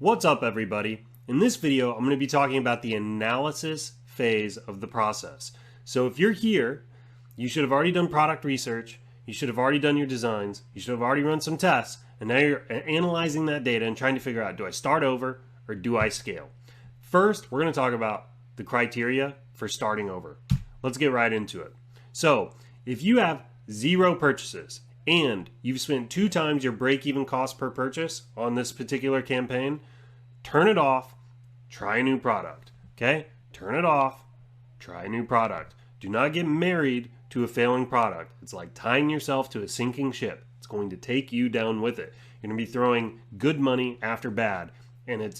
What's up, everybody? In this video, I'm going to be talking about the analysis phase of the process. So if you're here, you should have already done product research, you should have already done your designs, you should have already run some tests, and now you're analyzing that data and trying to figure out, do I start over or do I scale? First, we're going to talk about the criteria for starting over. Let's get right into it. So if you have 0 purchases and you've spent 2 times your break-even cost per purchase on this particular campaign, turn it off, try a new product. Okay? Turn it off, try a new product. Do not get married to a failing product. It's like tying yourself to a sinking ship. It's going to take you down with it. You're going to be throwing good money after bad, and it's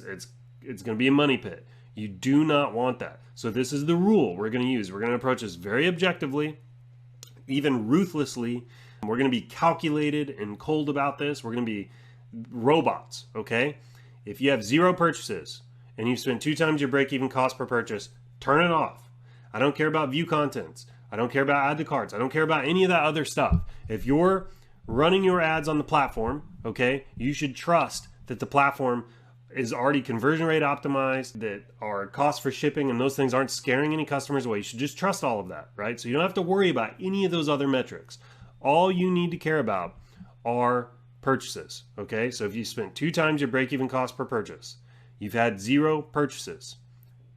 going to be a money pit. You do not want that. So this is the rule we're going to use. We're going to approach this very objectively, even ruthlessly. We're going to be calculated and cold about this. We're going to be robots, okay? If you have 0 purchases and you've spent 2 times your break-even cost per purchase, turn it off. I don't care about view contents. I don't care about add to carts. I don't care about any of that other stuff. If you're running your ads on the platform, okay, you should trust that the platform is already conversion rate optimized, that our cost for shipping and those things aren't scaring any customers away. You should just trust all of that, right? So you don't have to worry about any of those other metrics. All you need to care about are purchases, okay? So if you spent 2 times your break-even cost per purchase, you've had 0 purchases,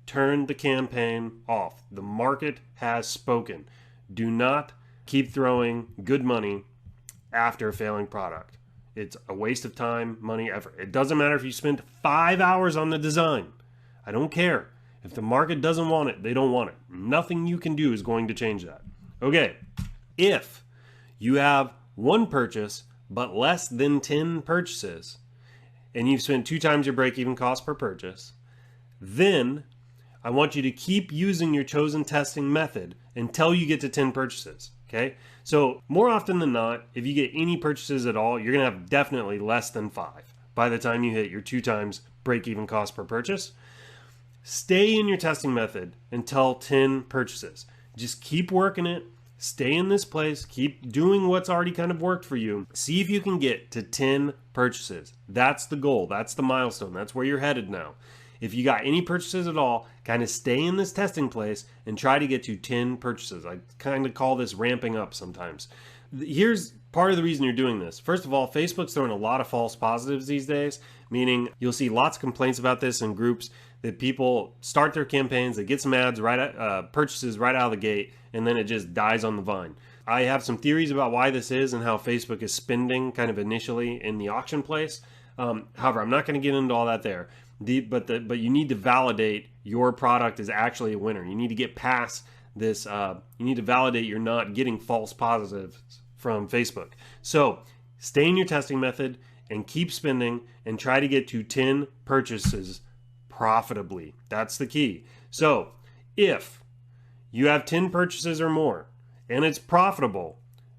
turn the campaign off. The market has spoken. Do not keep throwing good money after a failing product. It's a waste of time, money, effort. It doesn't matter if you spent 5 hours on the design. I don't care. If the market doesn't want it, they don't want it. Nothing you can do is going to change that. Okay, if you have 1 purchase but less than 10 purchases and you've spent 2 times your break-even cost per purchase, then I want you to keep using your chosen testing method until you get to 10 purchases. Okay, so more often than not, if you get any purchases at all, you're gonna have definitely less than 5 by the time you hit your 2 times break-even cost per purchase. Stay in your testing method until 10 purchases. Just keep working it. Stay in this place. Keep doing what's already kind of worked for you. See if you can get to 10 purchases. That's the goal. That's the milestone. That's where you're headed now. If you got any purchases at all, kind of stay in this testing place and try to get to 10 purchases. I kind of call this ramping up sometimes. Here's part of the reason you're doing this. First of all, Facebook's throwing a lot of false positives these days, meaning you'll see lots of complaints about this in groups that people start their campaigns, they get some ads, purchases right out of the gate, and then it just dies on the vine. I have some theories about why this is and how Facebook is spending kind of initially in the auction place. However, I'm not going to get into all that there. But you need to validate your product is actually a winner. You need to get past this. You need to validate you're not getting false positives from Facebook. So stay in your testing method and keep spending and try to get to 10 purchases profitably. That's the key. So if you have 10 purchases or more and it's profitable,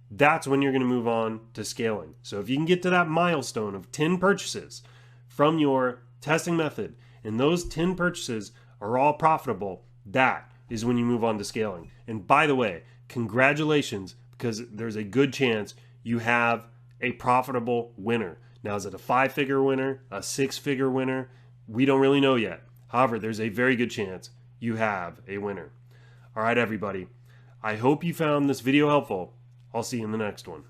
that's when you're going to move on to scaling. So if you can get to that milestone of 10 purchases from your testing method and those 10 purchases are all profitable, that is when you move on to scaling. And by the way, congratulations, because there's a good chance you have a profitable winner. Now, is it a 5-figure winner, a 6-figure winner? We don't really know yet. However, there's a very good chance you have a winner. All right, everybody. I hope you found this video helpful. I'll see you in the next one.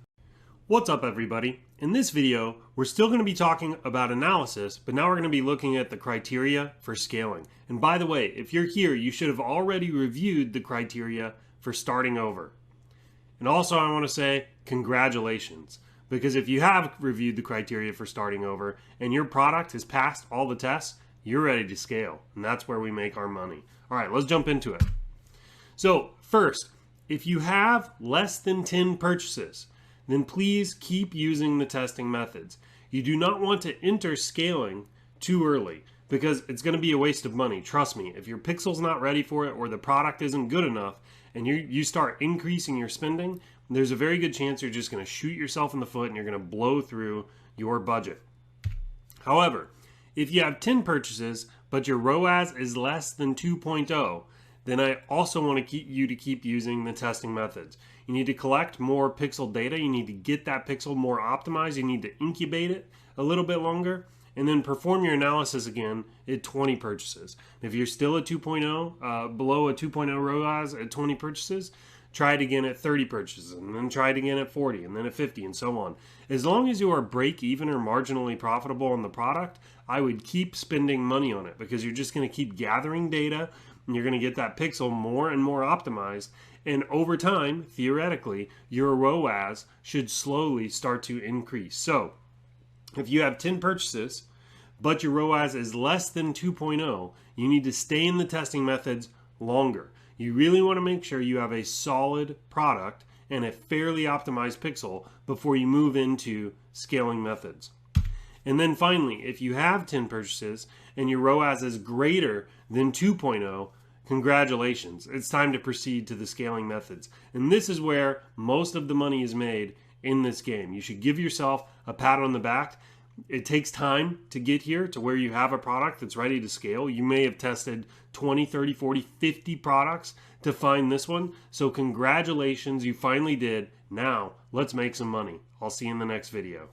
What's up, everybody? In this video, we're still going to be talking about analysis, but now we're going to be looking at the criteria for scaling. And by the way, if you're here, you should have already reviewed the criteria for starting over. And also, I want to say congratulations, because if you have reviewed the criteria for starting over and your product has passed all the tests, you're ready to scale. And that's where we make our money. All right, let's jump into it. So first, if you have less than 10 purchases, then please keep using the testing methods. You do not want to enter scaling too early because it's going to be a waste of money. Trust me, if your pixel's not ready for it or the product isn't good enough and you start increasing your spending, there's a very good chance you're just going to shoot yourself in the foot and you're going to blow through your budget. However, if you have 10 purchases but your ROAS is less than 2.0, then I also want to keep using the testing methods. You need to collect more pixel data. You need to get that pixel more optimized. You need to incubate it a little bit longer. and then perform your analysis again at 20 purchases. If you're still at 2.0, below a 2.0 ROAS at 20 purchases, try it again at 30 purchases, and then try it again at 40, and then at 50, and so on. As long as you are break even or marginally profitable on the product, I would keep spending money on it, because you're just going to keep gathering data, and you're going to get that pixel more and more optimized. And over time, theoretically, your ROAS should slowly start to increase. So if you have 10 purchases, but your ROAS is less than 2.0, you need to stay in the testing methods longer. You really want to make sure you have a solid product and a fairly optimized pixel before you move into scaling methods. And then finally, if you have 10 purchases and your ROAS is greater than 2.0, congratulations. It's time to proceed to the scaling methods. And this is where most of the money is made in this game. You should give yourself a pat on the back. It takes time to get here to where you have a product that's ready to scale. You may have tested 20, 30, 40, 50 products to find this one. So congratulations, you finally did. Now, let's make some money. I'll see you in the next video.